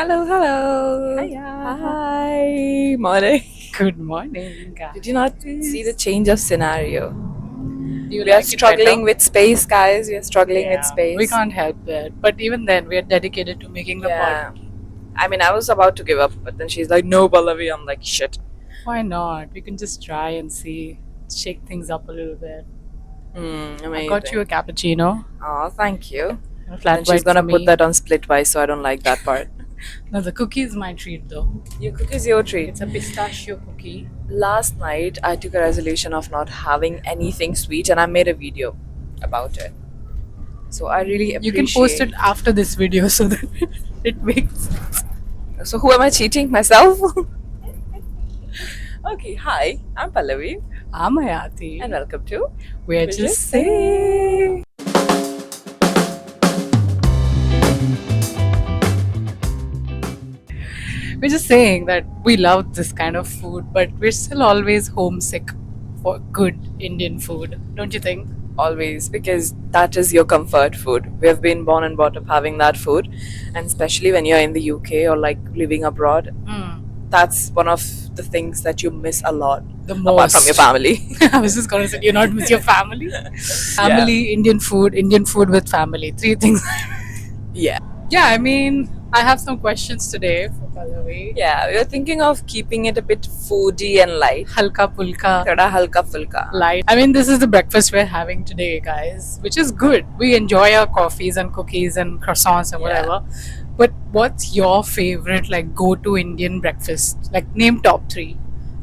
Hello, hello. Hiya. Hi. Morning. Good morning, guys. Did you not see the change of scenario? Do you We are like it struggling better? with space, guys. We are struggling with Yeah, we space. can't help it. But even then, we are dedicated to making the pod. Yeah. I mean, I was about to give up, but then she's like, no, Pallavi. I'm like, shit. Why not? We can just try and see, shake things up a little bit. I got you a Amazing. cappuccino Oh, thank you. and a But flat then she's white for gonna put me. that on splitwise, so I don't like that part. No, the cookie is my treat though. Your cookie's your treat. It's a pistachio cookie. Last night, I took a resolution of not having anything sweet, and I made a video about it. So I really You appreciate. can post it after this video so that it makes. So who am I cheating? Myself? Okay, hi, I'm Pallavi I'm Ayati. and welcome to We're just saying. We're just saying that we love this kind of food, but we're still always homesick for good Indian food, don't you think? always because that is your comfort food. We have been born and brought up having that food, and especially when you're in the UK or like living abroad, that's one of the things that you miss a lot The apart from your most. family. I was just gonna say, you not miss your family? Family, Indian food with family. Three things. Yeah. Yeah, I mean, I have some questions today for Pallavi. Yeah, we are thinking of keeping it a bit foodie and light. Halka pulka. Thoda halka fulka. Light. I mean, this is the breakfast we're having today, guys, which is good. We enjoy our coffees and cookies and croissants and Yeah. whatever. But what's your favorite, like, go-to Indian breakfast? Like, name top three.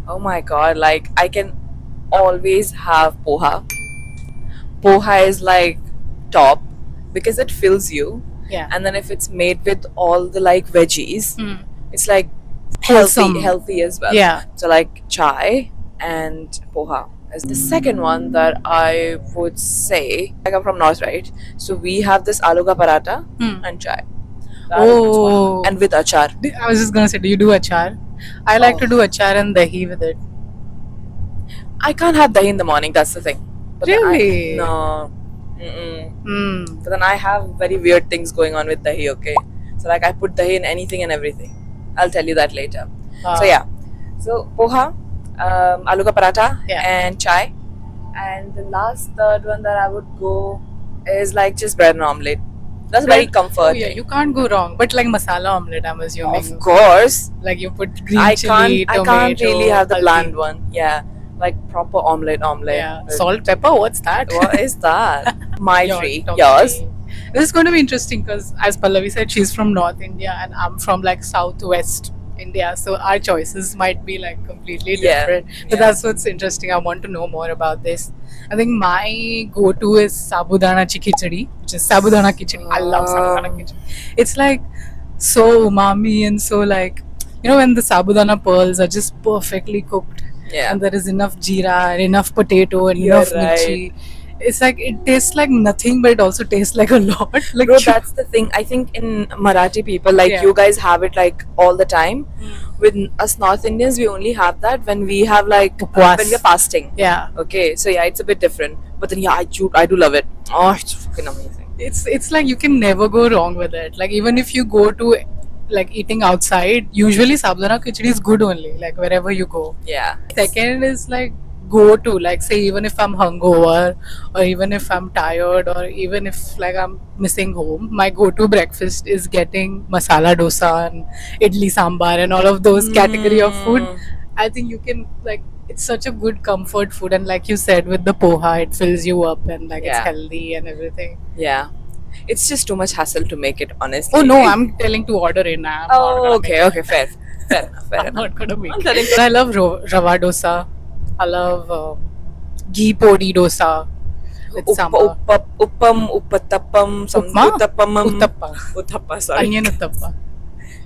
Oh my god, like I can always have poha. Poha is like top because it fills you. Yeah. And then if it's made with all the like veggies, Mm. it's like Wholesome. healthy as well. Yeah. So like chai and poha is the second one that I would say. I come from north, right? So we have this aloo ka paratha Mm. and chai. That is Oh. and with achar. I was just gonna say, do you do achar? I like Oh. to do achar and dahi with it. I can't have dahi in the morning. That's the thing. But then Really? no. Mm-mm. Mm. But then I have very weird things going on with dahi. Okay, so like I put dahi in anything and everything. I'll tell you that later. So yeah, so poha, aloo ka paratha, Yeah. and chai, and the last third one that I would go is like just bread and omelette. That's very Bread- Oh comforting. yeah, you can't go wrong. But like masala omelette, I'm assuming. Of course, Like you put green I chili, can't. I tomato, can't really have the haldi. bland one. Yeah, like proper omelette. Yeah, with- salt, pepper. What's that? What is that? My Your three. top Yours. three. This is going to be interesting because, as Pallavi said, she's from North India and I'm from like Southwest India. So our choices might be like completely Yeah, different. But yeah. that's what's interesting. I want to know more about this. I think my go-to is sabudana khichdi, which is sabudana khichdi. I love sabudana khichdi. It's like so umami and so like, you know, when the sabudana pearls are just perfectly cooked Yeah. and there is enough jeera and enough potato and You're enough right. mirchi. It's like it tastes like nothing, but it also tastes like a lot. Like Bro, that's the thing. I think in Marathi people, like Yeah. you guys have it like all the time. Mm. With us North Indians, we only have that when we have like Upwas. when we're fasting. Yeah, Okay, so yeah, it's a bit different. But then yeah, I do love it. Oh, it's fucking amazing. it's like you can never go wrong with it. Like even if you go to like eating outside, usually sabudana khichdi is good only. Like wherever you go. Yeah. Second is like go to, like say even if I'm hungover or even if I'm tired or even if like I'm missing home, my go-to breakfast is getting masala dosa and idli sambar and all of those category of food. Mm. I think you can like it's such a good comfort food and like you said with the poha it fills you up and like it's Yeah. healthy and everything. Yeah. It's just too much hassle to make it, honestly. Oh no, I'm telling to order in. I'm not Oh, gonna okay, make it. okay, fair. Fair enough, fair I'm enough. not gonna make I'm it. telling I love rava dosa. I love ghee podi dosa with sambar. Uttappam, some Upma? uttappam, Uttappa. uttappa, sorry. Onion uttappa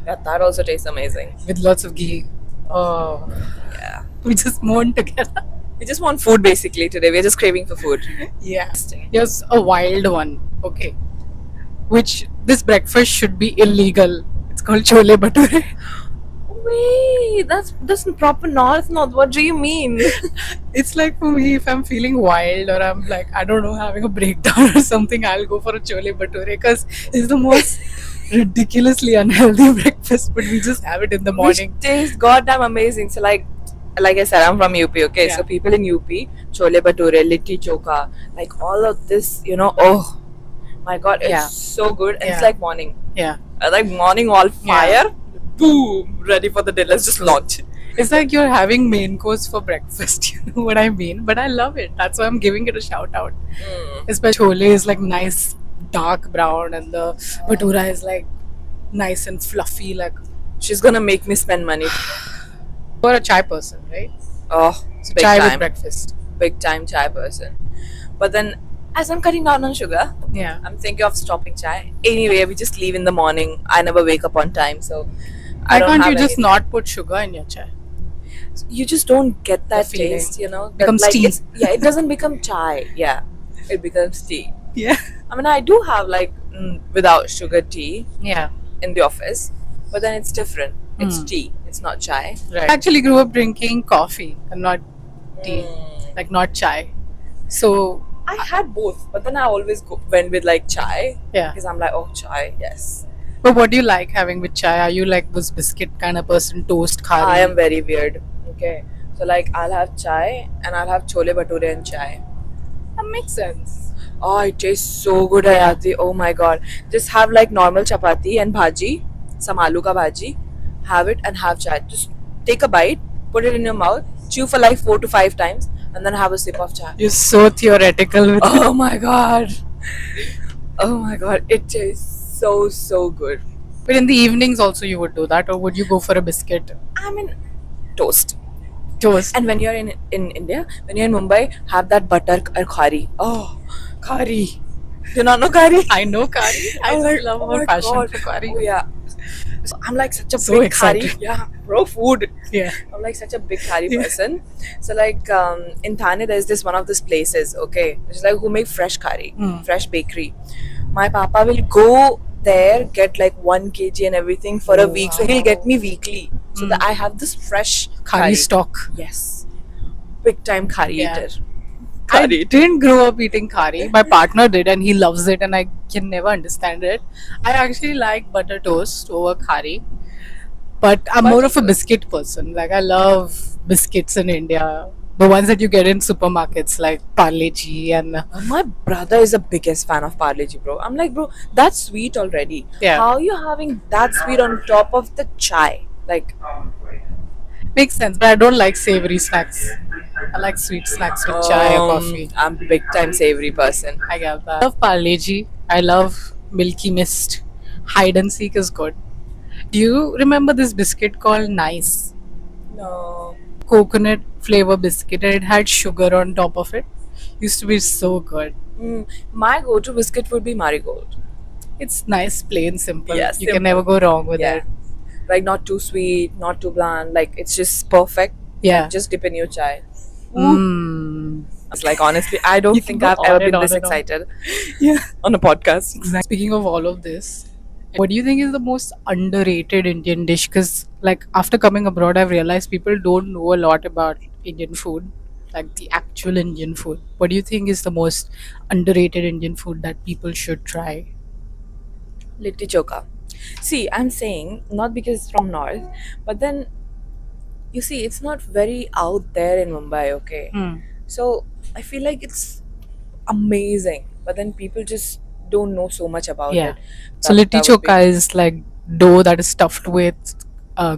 Yeah, that also tastes amazing. with lots of ghee. Oh, Yeah. we just mourn together. We just want food basically today. We're just craving for food. Yeah. Here's a wild one. Okay. Which this breakfast should be illegal. It's called chole bhature. Wait, that's proper North. What do you mean? It's like for me, if I'm feeling wild or I'm like, I don't know, having a breakdown or something, I'll go for a chole bhature because it's the most ridiculously unhealthy breakfast, but we just have it in the morning. Which tastes goddamn amazing. So like I said, I'm from UP. Okay, Yeah. so people in UP, chole bhature, litti choka, like all of this, oh my god, it's Yeah. so good. And it's Yeah. like morning. Yeah. Like morning all fire, boom, ready for the day. Let's just True. launch. It's like you're having main course for breakfast, you know what I mean? But I love it. That's why I'm giving it a shout out. Especially chole is like nice dark brown and the bhatura is like nice and fluffy. Like She's gonna make me spend money. you're a chai person, right? Oh, So big chai with time, breakfast. big time chai person. But then, as I'm cutting down on sugar, Yeah. I'm thinking of stopping chai. Anyway, we just leave in the morning. I never wake up on time, so I Why don't can't have you just anything. not put sugar in your chai? You just don't get that The feeling. taste, that, Becomes like tea. it doesn't become chai. Yeah, it becomes tea. Yeah. I mean, I do have like without sugar tea Yeah. in the office, but then it's different. It's Mm. tea. It's not chai. Right. I actually grew up drinking coffee and not tea, like not chai. So I had both, but then I always went with like chai yeah. because I'm like, oh, chai, yes. But what do you like having with chai? Are you like this biscuit kind of person, toast, khari? I am very weird. Okay, so like I'll have chai and I'll have chole bhature and chai. That makes sense. Oh, it tastes so good, Ayati. Oh my god. Just have like normal chapati and bhaji, some aloo ka bhaji, have it and have chai. Just take a bite, put it in your mouth, chew for like 4 to 5 times, and then have a sip of chai. You're so theoretical with Oh my god. Oh my god. It tastes so good. But in the evenings also you would do that, or would you go for a biscuit? I mean, toast. Toast. And when you're in India, when you're in Mumbai, have that butter or khari. Oh, khari. Do you not know khari? I know curry. I I'm just like, love oh our my passion God. for curry. Oh, yeah. So I'm like such a So big excited. khari. Yeah, bro, food. Yeah. I'm like such a big khari Yeah. person. So like in Thane, there's this one of these places. Okay, it's like who make fresh khari, fresh bakery. My papa will go there, get like 1 kg and everything for a week. So he'll get me weekly, so that I have this fresh Curry stock. Yes, big time khari Yeah. eater. I didn't grow up eating curry. My partner did, and he loves it, and I can never understand it. I actually like butter toast over curry, but I'm more of a biscuit person. Like I love biscuits in India, the ones that you get in supermarkets, like Parle G and My brother is the biggest fan of Parle Ji, bro. I'm like, bro, that's sweet already. Yeah. How are you having that sweet on top of the chai? Like, makes sense. But I don't like savory snacks. I like sweet snacks with chai or coffee. I'm a big time savory person. I get that. I love Parle G. I love Milky Mist. Hide and Seek is good. Do you remember this biscuit called Nice? No. Coconut flavor biscuit, and it had sugar on top of it. Used to be so good. My go-to biscuit would be Marigold. It's nice, plain, simple. Yeah, You simple. can never go wrong with Yeah. it. Like not too sweet, not too bland. Like it's just perfect. Yeah. Just dip in your chai. Mm. It's like honestly, I don't You can think go I've on ever and been on this and on. excited Yeah. on a podcast. Exactly. Speaking of all of this, what do you think is the most underrated Indian dish? Because, like, after coming abroad, I've realized people don't know a lot about Indian food, like the actual Indian food. What do you think is the most underrated Indian food that people should try? Litti choka. See, I'm saying not because it's from north, but then you see, it's not very out there in Mumbai. Okay, so I feel like it's amazing, but then people just don't know so much about Yeah. it. So, That- litti that would be- choka is like dough that is stuffed with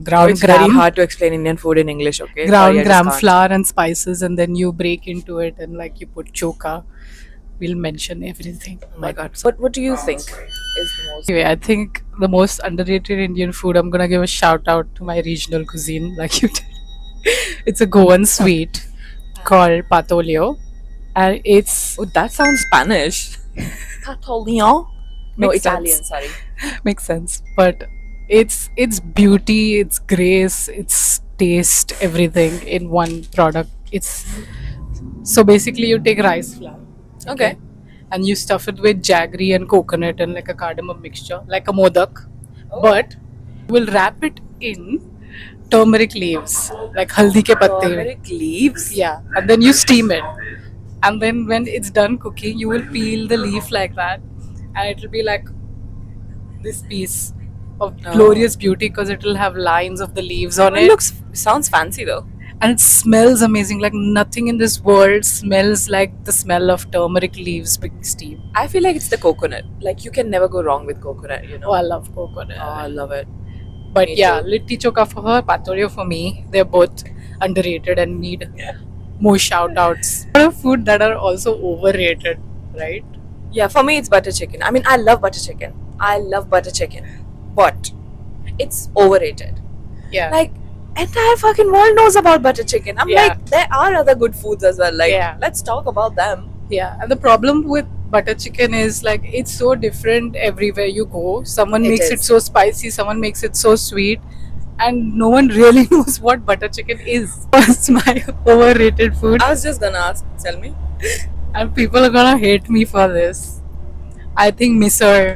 ground It's very gram, hard to explain Indian food in English. Okay, ground Sorry, I just gram can't. flour and spices, and then you break into it and like you put choka. We'll mention everything. Oh my god! What do you think is the most? Anyway, I think the most underrated Indian food, I'm gonna give a shout out to my regional cuisine, like you did. It's a Goan sweet called patolio, and it's Oh, that sounds Spanish. Patolino? No, Makes Italian. sense. Sorry. makes sense, but it's beauty, it's grace, it's taste, everything in one product. It's so basically you take rice flour, Okay. and you stuff it with jaggery and coconut and like a cardamom mixture, like a modak, Oh. but you will wrap it in turmeric leaves, like haldi ke patte. Turmeric leaves. Yeah, and then you steam it, and then when it's done cooking, you will peel the leaf like that, and it will be like this piece of Oh. glorious beauty because it will have lines of the leaves on It it. looks sounds fancy though. And it smells amazing. Like nothing in this world smells like the smell of turmeric leaves being steamed. I feel like it's the coconut. Like you can never go wrong with coconut, you know. Oh, I love coconut. Oh, I love it. But Me yeah, too. Litti Choka for her, Patorio for me. They're both underrated and need more shout outs. A lot of food that are also overrated, right? Yeah, for me it's butter chicken. I mean, I love butter chicken. I love butter chicken, but it's overrated. Yeah. Like entire fucking world knows about butter chicken. I'm Yeah. like, there are other good foods as well. Like, Yeah. let's talk about them. Yeah, and the problem with butter chicken is like it's so different everywhere you go. Someone It makes it is. so spicy, someone makes it so sweet, and no one really knows what butter chicken is. It's my overrated food, I was just gonna ask. Tell me. and people are gonna hate me for this. I think misal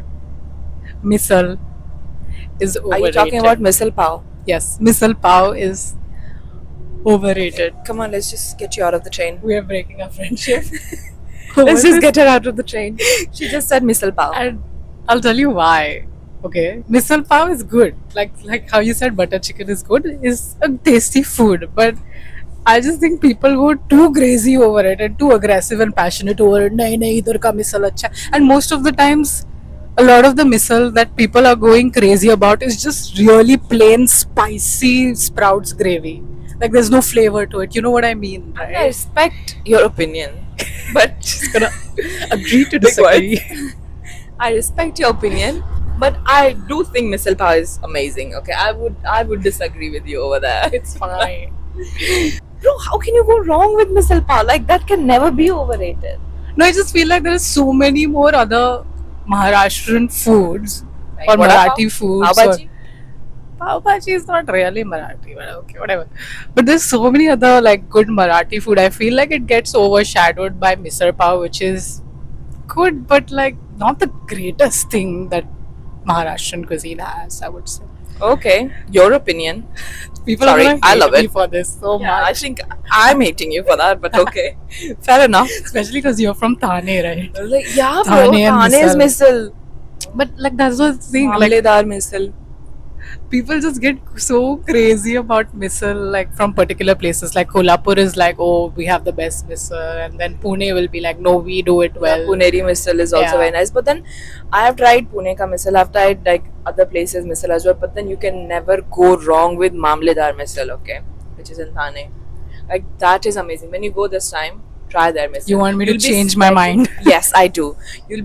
is overrated. Are you talking about misal pav? Yes, misal pav is overrated. Come on, let's just get you out of the train. We are breaking our friendship. Let's just get her out of the train. She just said misal pav. And I'll tell you why. Okay, misal pav is good. Like how you said butter chicken is good. Is a tasty food, but I just think people go too crazy over it and too aggressive and passionate over it. Nahi nahi, idhar ka misal acha. And most of the times, a lot of the misal that people are going crazy about is just really plain spicy sprouts gravy. Like there's no flavor to it. You know what I mean, I right? respect your opinion, but Just gonna agree to Big words. disagree. I respect your opinion, but I do think misal pav is amazing. Okay, I would disagree with you over there. It's fine. Bro, how can you go wrong with misal pav? Like that can never be overrated. No, I just feel like there are so many more other Maharashtrian foods Like or vada pav, Marathi foods. pav bhaji. Pav bhaji is not really Marathi, but okay, whatever. But there's so many other like good Marathi food. I feel like it gets overshadowed by misal pav, which is good, but like not the greatest thing that Maharashtrian cuisine has. I would say. Okay, your opinion. People Sorry, are gonna I hate love me it. for this so Yeah, I much, think I'm hating you for that, but okay, fair enough. especially because you're from Thane, right? Like yeah, bro, Thane and Thane's misal. misal, But like that's the thing. Like Mamledar misal. people just get so crazy about misal like from particular places. Like Kolhapur is like, oh, we have the best misal, and then Pune will be like, no, we do it well. Puneri misal is also Yeah. very nice. But then I have tried Pune ka misal. I've tried like other places misal as well. But then you can never go wrong with Mamledar misal, okay, which is in Thane. Like that is amazing. When you go this time, try their misal. You want me to You'll be change my sweating- mind? Yes, I do. You'll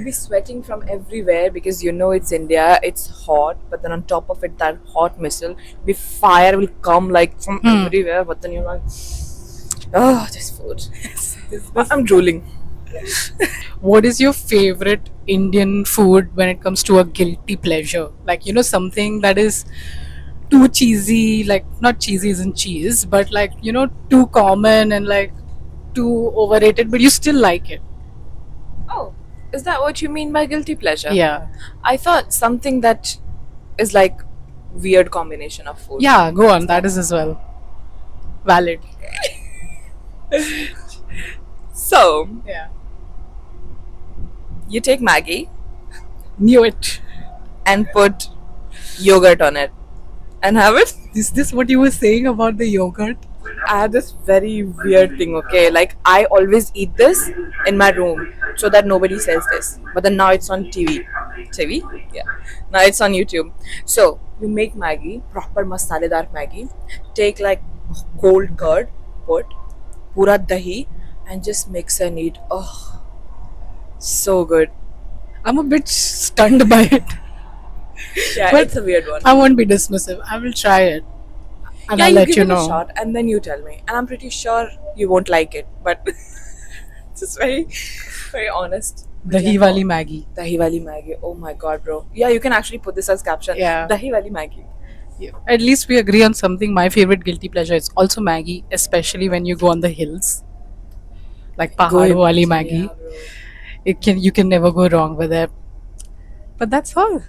be sweating from everywhere because you know it's India. It's hot, but then on top of it, that hot missile, the fire will come like from everywhere. But then you're like, oh, this food. I'm drooling. What is your favorite Indian food when it comes to a guilty pleasure? Like, you know, something that is too cheesy, like not cheesy isn't cheese, but like, you know, too common and like too overrated, but you still like it. Oh, is that what you mean by guilty pleasure? Yeah. I thought something that is like weird combination of food. Yeah, go on. That is as well. Valid. So Yeah. you take Maggie Knew it. and put yogurt on it and have it. Is this what you were saying about the yogurt? I have this very weird thing, okay? Like, I always eat this in my room so that nobody says this. But then now it's on TV. TV? Yeah. Now it's on YouTube. So, you make Maggie, proper masaledar Maggie. Take like cold curd, put pura dahi, and just mix and eat. Oh, so good. I'm a bit stunned by it. Yeah, But it's a weird one. I won't be dismissive. I will try it. And Yeah, I'll you let give you it a know. shot and then you tell me. And I'm pretty sure you won't like it. But just very, very honest. Dahi wali Maggie. Dahi wali Maggie. Oh my god, bro. Yeah, you can actually put this as caption. Yeah. Dahi wali Maggie. At least we agree on something. My favorite guilty pleasure is also Maggie, especially when you go on the hills. Like Pahad wali Maggie. Yeah, bro. You can never go wrong with it. But that's all.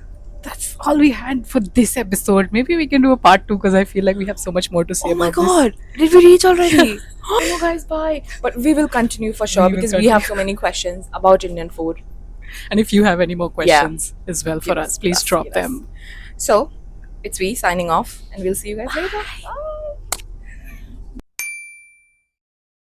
That's all we had for this episode. Maybe we can do a part 2 because I feel like we have so much more to say Oh my about this. god. Did we reach already? Oh guys, bye. But we will continue for sure We will because we have continue. so many questions about Indian food. And if you have any more questions as well for Give us, please us, drop give us. them. So, it's we signing off, and we'll see you guys later. Bye.